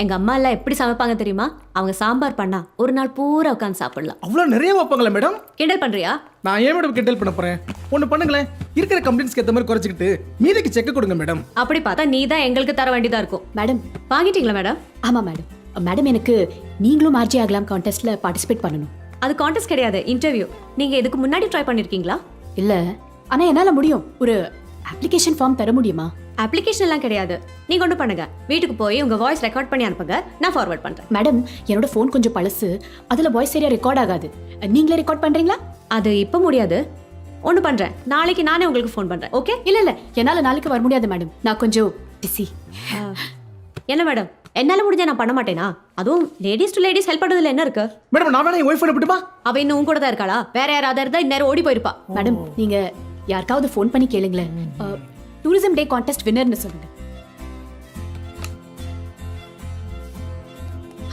எங்க அம்மா எல்லாம் எப்படி சமைப்பாங்க தெரியுமா? அவங்க சாம்பார் பண்ணா ஒரு நாள் பூரா உட்காந்து சாப்பிடலாம். அவ்வளோ நிறைய வைப்பாங்களா மேடம்? கிண்டல் பண்றியா? நான் ஏன் மேடம் கிண்டல் பண்ண போறேன்? ஒன்று பண்ணுங்களேன், இருக்கிற கம்ப்ளைண்ட்ஸ்க்கு ஏற்ற மாதிரி குறைச்சிக்கிட்டு மீதிக்கு செக் கொடுங்க மேடம். அப்படி பார்த்தா நீ தான் எங்களுக்கு தர வேண்டியதா இருக்கும். மேடம் வாங்கிட்டீங்களா மேடம்? ஆமா மேடம். மேடம் எனக்கு நீங்களும் ஆர்ஜி ஆகலாம் கான்டெஸ்ட்ல பார்ட்டிசிபேட் பண்ணணும். அது கான்டெஸ்ட் கிடையாது, இன்டர்வியூ. நீங்க இதுக்கு முன்னாடி ட்ரை பண்ணிருக்கீங்களா? இல்ல, ஆனா என்னால முடியும். ஒரு அப்ளிகேஷன் ஃபார்ம் தர முடியுமா? அப்ளிகேஷன் எல்லாம் கிடையாது. நீங்க ஒன்று பண்ணுங்க, வீட்டுக்கு போய் உங்க வாய்ஸ் ரெக்கார்ட் பண்ணி அனுப்புங்க, நான் ஃபார்வர்ட் பண்றேன். மேடம் என்னோட ஃபோன் கொஞ்சம் பழசு, அதுல வாய்ஸ் சரியா ரெக்கார்ட் ஆகாது. நீங்களே ரெக்கார்ட் பண்றீங்களா? அது இப்போ முடியாது. ஒன்று பண்றேன், நாளைக்கு நானே உங்களுக்கு ஃபோன் பண்றேன். ஓகே? இல்ல என்னால நாளைக்கு வர முடியாது மேடம், நான் கொஞ்சம் பிஸி. என்ன மேடம், என்னால முடிஞ்சா நான் பண்ண மாட்டேனா? அதுவும் லேடிஸ் டு லேடிஸ் ஹெல்ப் பண்றதுல என்ன இருக்கு? மேடம் நான் வேணா என் ஒய்ஃப் அனுப்பிட்டுமா? அவ இன்னும் உன் கூட தான் இருக்காளா? வேற யாராவது இருந்தா இந்நேரம் ஓடி போயிருப்பா. மேடம் நீங்க யாருக்காவது ஃபோன் பண்ணி கேளுங்களேன். டூரிசம் டே கான்டெஸ்ட் வின்னர்னு சொல்லுங்க.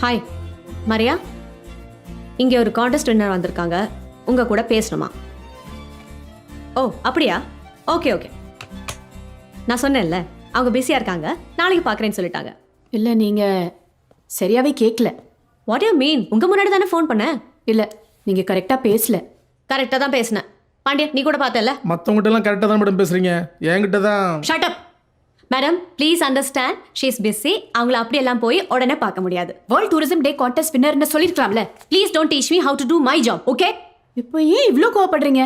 ஹாய் மரியா, இங்கே ஒரு கான்டெஸ்ட் வின்னர் வந்திருக்காங்க, உங்க கூட பேசணுமா? ஓ அப்படியா? Okay okay. நான் சொன்னேன்ல அவங்க பிஸியாக இருக்காங்க, நாளைக்கு பார்க்குறேன்னு சொல்லிட்டாங்க. இல்ல நீங்க சரியாவே கேட்கல. What you mean? உங்க முன்னாடி தானே ஃபோன் பண்ணேன். இல்ல நீங்க கரெக்டா பேசல. கரெக்டாக தான் பேசினேன். பாண்டியா நீ கூட பார்த்தல? மற்றவங்ககிட்ட எல்லாம் கரெக்டாக தான் மேடம் பேசுறீங்க, என்கிட்ட தான். Shut up madam, please understand, she is busy. அவங்கள அப்படியெல்லாம் போய் உடனே பார்க்க முடியாது. வேர்ல்ட் டூரிசம் டே கான்டெஸ்ட் வின்னர்னு சொல்லிருக்கலாம்ல. Please don't teach me how to do my job, okay? இப்போ ஏன் இவ்ளோ கோவப்படுறீங்க?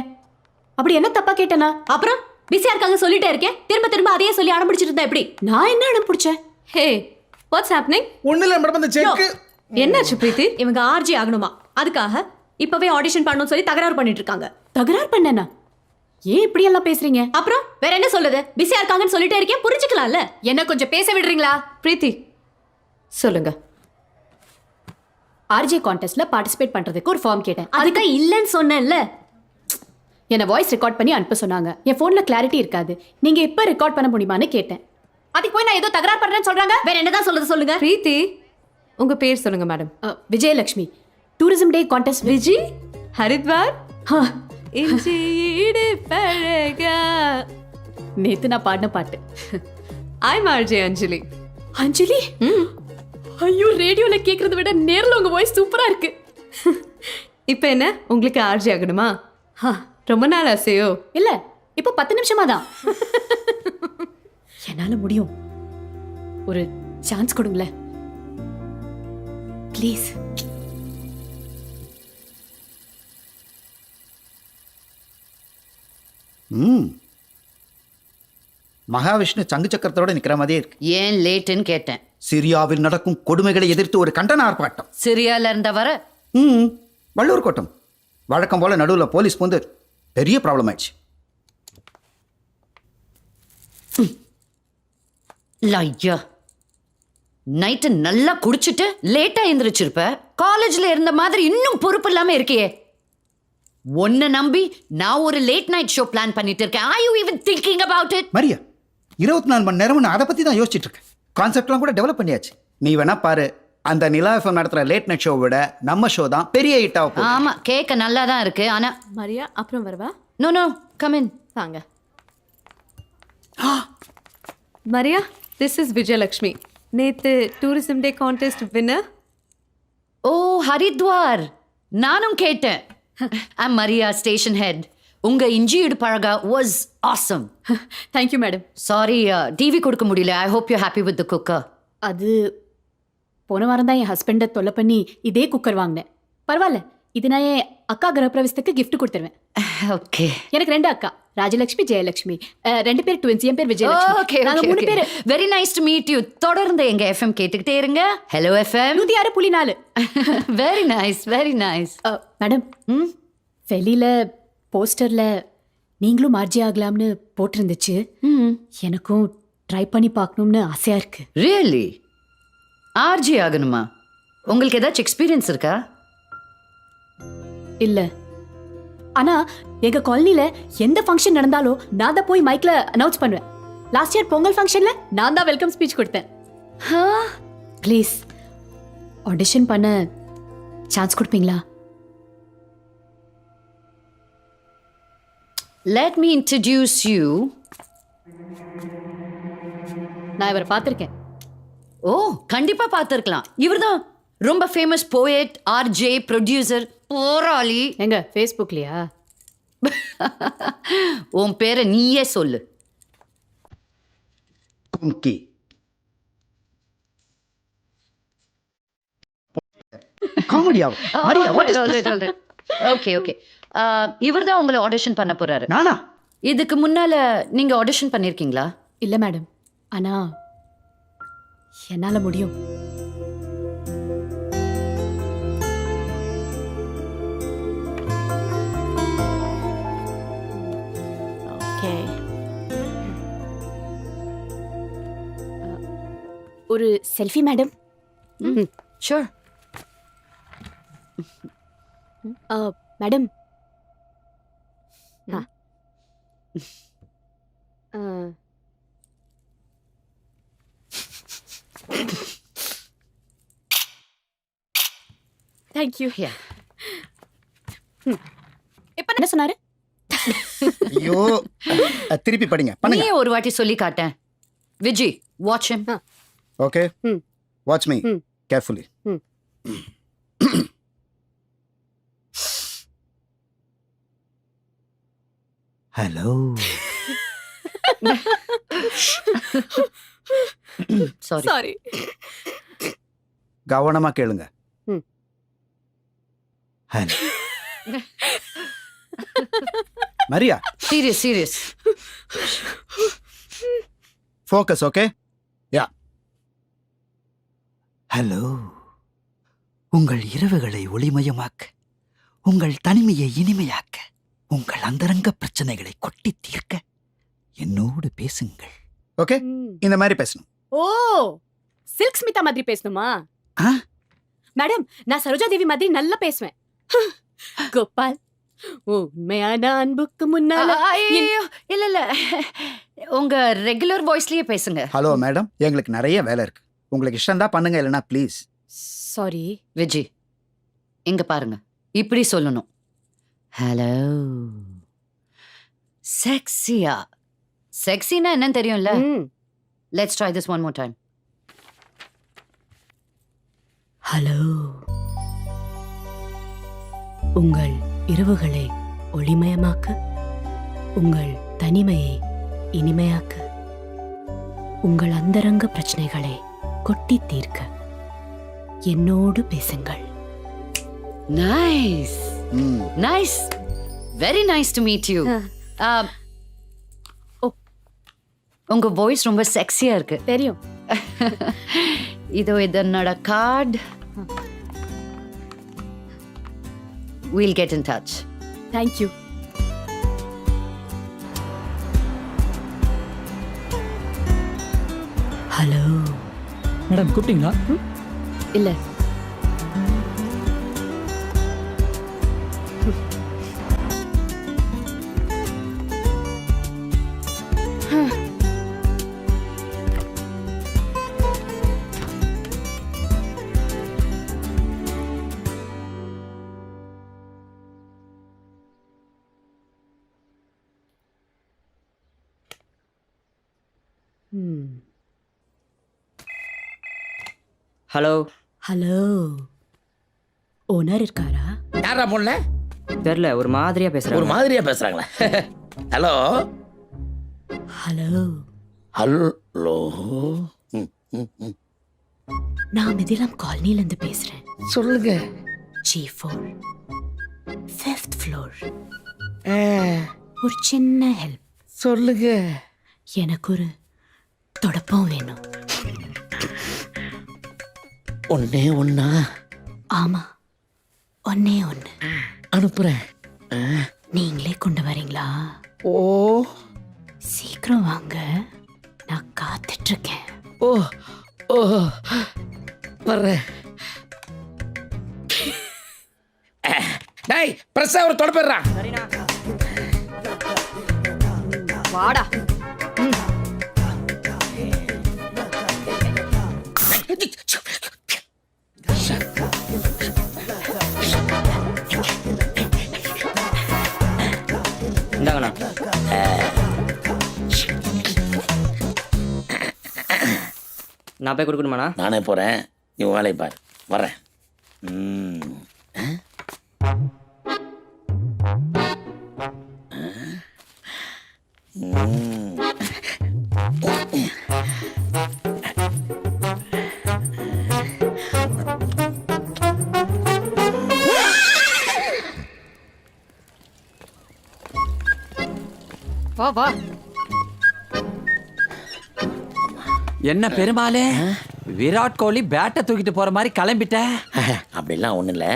அப்படி என்ன தப்பா கேட்டனா? அப்புறம் பிஸியாக இருக்காங்க சொல்லிட்டே இருக்கேன், திரும்ப திரும்ப அதையே சொல்லி அடம்பிடிச்சிட்டு இருந்தா எப்படி? நான் என்ன இடம் பிடிச்சேன்? ஹே வாட்ஸ் ஹேப்பனிங்? ஒன்றும் இல்லை மேடம், அந்த செக். என்னாச்சு பிரீத்தி? இவங்க ஆர்ஜி ஆகணுமா, அதுக்காக இப்பவே ஆடிஷன் பண்ணணும்னு சொல்லி தகராறு பண்ணிட்டு இருக்காங்க. தகராறு பண்ணனா? ஏன் இப்படி எல்லாம் பேசுறீங்க? அப்புறம் வேற என்ன சொல்லுது? பிஸியா இருக்காங்கன்னு சொல்லிட்டே இருக்கேன், புரிஞ்சுக்கலாம்ல? என்ன கொஞ்சம் பேச விடுறீங்களா? பிரீத்தி சொல்லுங்க. ஆர்ஜே கான்டெஸ்ட்ல பார்ட்டிசிபேட் பண்றதுக்கு ஒரு ஃபார்ம் கேட்டேன். அதுக்கு இல்லைன்னு சொன்னேன்ல. என்ன வாய்ஸ் ரெக்கார்ட் பண்ணி அனுப்ப சொன்னாங்க. என் ஃபோன்ல கிளாரிட்டி இருக்காது, நீங்க எப்ப ரெக்கார்ட் பண்ண முடியுமான்னு கேட்டேன். அதுக்கு போய் நான் ஏதோ தகராறு பண்றேன்னு சொல்றாங்க. வேற என்னதான் சொல்லுது சொல்லுங்க. பிரீத்தி, உங்க பேர் சொல்லுங்க madam. Vijayalakshmi, tourism day contest. Viji Haridwar. இஞ்சிடு பழகா. நேத்து நான் பாடின பாட்டு. I'm RJ Anjali. அஞ்சலி? ஐயோ, ரேடியோல கேக்குறத விட நேர்ல உங்க வாய்ஸ் சூப்பரா இருக்கு. இப்போ என்ன உங்களுக்கு ஆர்ஜே ஆகணுமா? ரொம்ப நாள் ஆசையோ? இல்ல, இப்போ 10 நிமிஷமா தான். என்னால முடியும், ஒரு சான்ஸ் கொடுங்களேன் ப்ளீஸ். மகாவிஷ்ணு சங்கு சக்கரத்தோட நிக்கிற மாதிரியே இருக்கு. ஏன் லேட்டுன்னு கேட்டேன். சிரியாவில் நடக்கும் கொடுமைகளை எதிர்த்து ஒரு கண்டன ஆர்ப்பாட்டம். சிரியால இருந்த வர வள்ளூர் கோட்டம் வழக்கம் போல நடுவில் போலீஸ் வந்து பெரிய ப்ராப்ளம் ஆயிடுச்சு. ஐயா, நைட்டு நல்லா குடிச்சிட்டு லேட்டா எந்திரிச்சிருப்ப. காலேஜ்ல இருந்த மாதிரி இன்னும் பொறுப்பு இல்லாம இருக்கியே. ஒன்ன நம்பி நான் ஒரு லேட் நைட் ஷோ பிளான் பண்ணிட்டு இருக்கேன். Are you even thinking about it? Maria, 24 மணி நேரம் நான் அதை பற்றி தான் யோசிச்சுட்டு இருக்கேன். கான்செப்ட்லாம் கூட டெவலப் பண்ணியாச்சு. நீ வேணா பாரு, அந்த நிலா எஃப்எம் நடத்துகிற லேட் நைட் ஷோ விட நம்ம ஷோ தான் பெரிய ஹிட் ஆகும். ஆமா, கேட்க நல்லா தான் இருக்கு. ஆனா மரியா அப்புறம் வரவா? No come in. வாங்க. மரியா, திஸ் இஸ் விஜயலட்சுமி, நேத்து tourism day contest winner. Oh Haridwar, நானும் கேட்டேன். I'm Maria, station head. உங்க இஞ்சிடு பழகா was awesome. Thank you madam. Sorry, TV கொடுக்க முடியல. I hope you're happy with the cooker. அது போன வாரம் தான் என் ஹஸ்பண்டை தொல்லை பண்ணி இதே குக்கர் வாங்கினேன். பரவாயில்ல, இது நான் என் அக்கா கிரகப்பிரவேசத்துக்கு gift கொடுத்துருவேன். ஓகே. எனக்கு 2 அக்கா, ராஜலட்சுமி, ஜெயலட்சுமி. 2 பேர் ட்வின்ஸ். என் பேர் விஜயலட்சுமி. ஓகே, நாங்க 3 பேர். Very nice to meet you. தொடர்ந்து எங்க எஃப்எம் கேட்டுக்கிட்டே இருங்க. Hello FM 106.4. Very nice, very nice. Madam, வெளியில போஸ்டர்ல நீங்களும் ஆர்ஜி ஆகலாம்னு போட்டிருந்துச்சு. எனக்கும் ட்ரை பண்ணி பார்க்கணும்னு ஆசையா இருக்கு. ரியலி? ஆர்ஜி ஆகணுமா? உங்களுக்கு ஏதாச்சும் எக்ஸ்பீரியன்ஸ் இருக்கா? இல்ல, ஆனா எங்க காலனில எந்த ஃபங்க்ஷன் நடந்தாலும் நான் தான் போய் மைக்ல அனௌன்ஸ் பண்ணுவேன். லாஸ்ட் இயர் பொங்கல் ஃபங்க்ஷன்ல நான் தான் வெல்கம் ஸ்பீச் கொடுத்தேன். ப்ளீஸ் ஆடிஷன் பண்ண சான்ஸ் கொடுப்பீங்களா? Let me introduce you. நான் இவரை பார்த்திருக்கேன். ஓ கண்டிப்பா பார்த்திருக்கலாம். இவர்தான் ரொம்ப ஃபேமஸ் போயட், ஆர்ஜே, ப்ரொடியூசர், போராளி. எங்க ஃபேஸ்புக்லயா? உன் பேரை நீயே சொல்லு. கும்கி. காமெடியா? Okay okay. இவர்தான் உங்களை ஆடிஷன் பண்ண போறாரு. நானா? இதுக்கு முன்னால நீங்க ஆடிஷன் பண்ணிருக்கீங்களா? இல்ல மேடம், ஆனா என்னால முடியும். ஓகே, ஒரு selfie madam. Sure. Madam, thank you. Yeah. இப்ப என்ன சொன்னாரு? ஐயோ, திருப்பி படிங்க, பண்ணுங்க. நீயே ஒரு வாட்டி சொல்லி காட்டேன். Viji, watch him. Okay, hmm. Watch me hmm. Carefully. Hmm. Hello. Sorry. Sorry. கவனமா கேளுங்க. Hmm. Hello. Maria, serious serious. Focus. Okay, yeah. Hello. உங்கள் இரவுகளை ஒளிமயமாக்க, உங்கள் தனிமையை இனிமையாக்க, உங்கள் அந்தரங்க பிரச்சனைகளை கொட்டி தீர்க்க என்னோடு பேசுங்கள். ஓகே, இந்த மாதிரி பேசணும். ஓ, சில்க் ஸ்மிதா மாதிரி பேசணுமா? ஆ? மேடம், நான் சரோஜா தேவி மாதிரி நல்லா பேசுவேன். கோபால், உண்மையான அன்புக்கு முன்னால ஐயோ இல்ல இல்ல, உங்க ரெகுலர் வாய்ஸ்லயே பேசுங்க. ஹலோ மேடம், எங்களுக்கு நிறைய வேலை இருக்கு. உங்களுக்கு இஷ்டம் தான் பண்ணுங்க, இல்லைன்னா ப்ளீஸ். சாரி. விஜி, இங்க பாருங்க, இப்படி சொல்லணும். ஹலோ. செக்ஸியா. செக்ஸினா என்னன்னு தெரியும்ல? Let's try this one more time. Hello. உங்கள் இரவுகளை ஒளிமயமாக்க, உங்கள் தனிமையை இனிமையாக்க, உங்கள் அந்தரங்க பிரச்சனைகளை கொட்டி தீர்க்க என்னோடு பேசுங்கள். நைஸ் ம். Nice, very nice to meet you. உங்க வாய்ஸ் ரொம்ப செக்ஸியா இருக்கு. தெரியும். இதோ இது என்னோட card. We'll get in touch. Thank you. Hello. Madam கூப்பிட்டீங்களா? இல்ல. ஹலோ. ஹலோ. ஓனர் இருக்காரா? யாரா பொண்ணு? தெரியல, ஒரு மாதிரியா ஒரு பேசுறாங்க. மாதிரியா பேசுறாங்களா? ஹலோ. ஹலோ. ஹலோ. நான் மிதிலாம் காலனில இருந்து பேசுறேன். சொல்லுங்க. G4 5th floor. ஒரு சின்ன ஹெல்ப். சொல்லுங்க. எனக்கு ஒரு தொடப்பம் வேணும். ஒன்னே ஒன்னா? ஆமா, ஒன்னே ஒண்ணு. அனுப்புறேன். நீங்களே கொண்டு வரீங்களா? ஓ சீக்கிரம் வாங்க, நான் காத்துட்டு இருக்கேன். ஓ ஓ வர்றேன். டேய், பிரஸ்ஸா ஒரு தொடப்பேறா. வாடா. இந்தாங்கண்ணா. நான் போய் கொடுக்கணுமாண்ணா? நானே போகிறேன், நீ உன் வேலையை பாரு. வரேன். ம். வா வா. என்ன பெருமாளே, விராட் கோலி பேட்டை தூக்கிட்டு போற மாதிரி கிளம்பிட்ட? அப்படிலாம் ஒன்றும் இல்லை,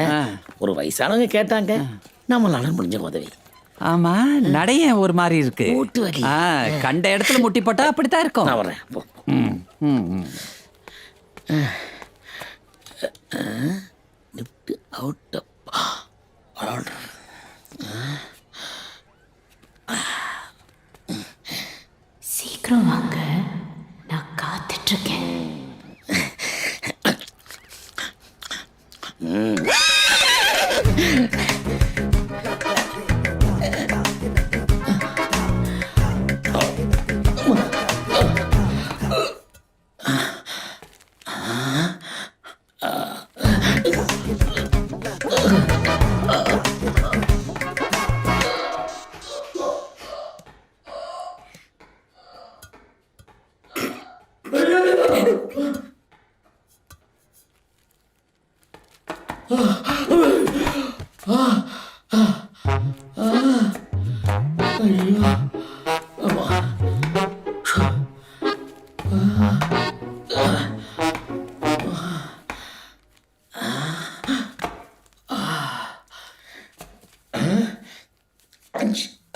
ஒரு வயசானவங்க கேட்டாங்க, நம்மளால முடிஞ்ச உதவி. ஆமா, நடைய ஒரு மாதிரி இருக்கு. மூட்டு வலி. கண்ட இடத்துல முட்டி போட்டா அப்படித்தான் இருக்கும். நான் வரேன், போ. ம், ம், ம். Lift out. சீக்கிரம் வாங்க, நான் காத்துட்டு இருக்கேன்.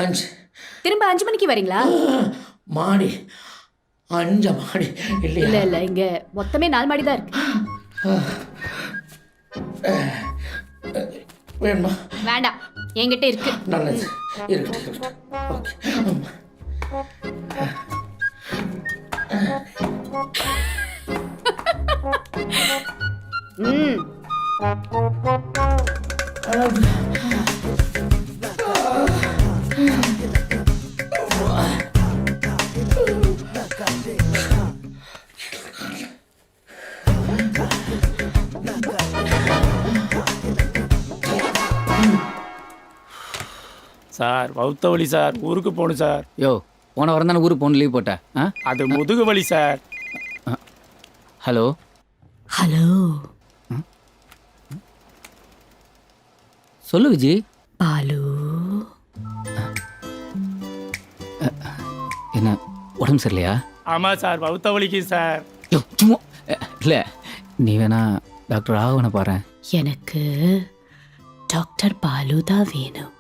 அஞ்சு திரும்ப 5 மணிக்கு வரீங்களா? மாடி, 5 மாடி இல்லையா? இல்ல இல்ல, இங்க மொத்தமே 4 மாடி தான் இருக்கு. வேணுமா? வேண்டாம், என்கிட்ட இருக்கு. நல்லது, இருக்கட்டும் இருக்கட்டும். ஓகே. ம். சார் வவுத்த வலி சார், ஊருக்கு போகணும் சார். யோ, போன வாரம் தானே ஊருக்கு போன லீவ் போட்ட? அது முதுகு வலி சார். ஹலோ ஹலோ, சொல்லு விஜி. பாலு. என்ன உடம்பு சரியில்லையா? ஆமாம் சார், வவுத்த வலிக்கு சார். யோ, சும்மா இல்லை, நீ வேணா டாக்டர் ராகவனை பாரு. எனக்கு டாக்டர் பாலு தான் வேணும்.